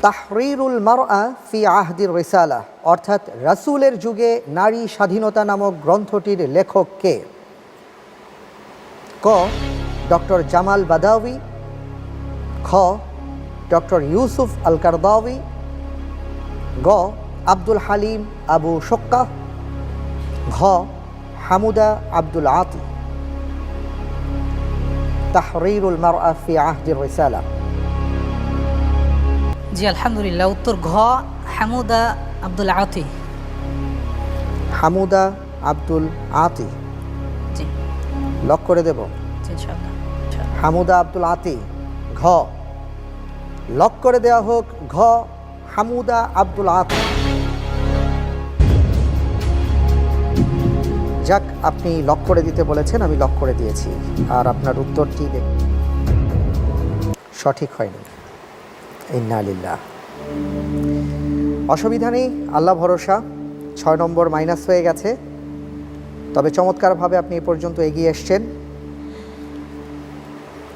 তাহরিরুল মারআ ফি আহদির রিসালা, অর্থাৎ রাসূলের যুগে নারী স্বাধীনতা নামক গ্রন্থটির লেখক কে? ক ডক্টর জামাল বাদাউই, খ ডক্টর ইউসুফ আল কারদাউই, গ আব্দুল হালিম আবু শক্কা, ঘ হামুদা আব্দুল আতি। তাহরিরুল মারআ ফি আহদির রিসালা। জি আলহামদুলিল্লাহ, উত্তর ঘ হামুদা আব্দুল আতি। হামুদা আব্দুল আতি জি লক করে দেব। জি ইনশাআল্লাহ। হামুদা আব্দুল আতি ঘ লক করে দেওয়া হোক। ঘ হামুদা আব্দুল আতি। যাক, আপনি লক করে দিতে বলেছেন, আমি লক করে দিয়েছি। আর আপনার উত্তরটি সঠিক হয়নি। ইন্না লিল্লাহ। অসুবিধা নেই, আল্লাহ ভরসা। 6 নম্বর মাইনাস হয়ে গেছে, তবে চমৎকারভাবে আপনি এ পর্যন্ত এগিয়ে এসছেন।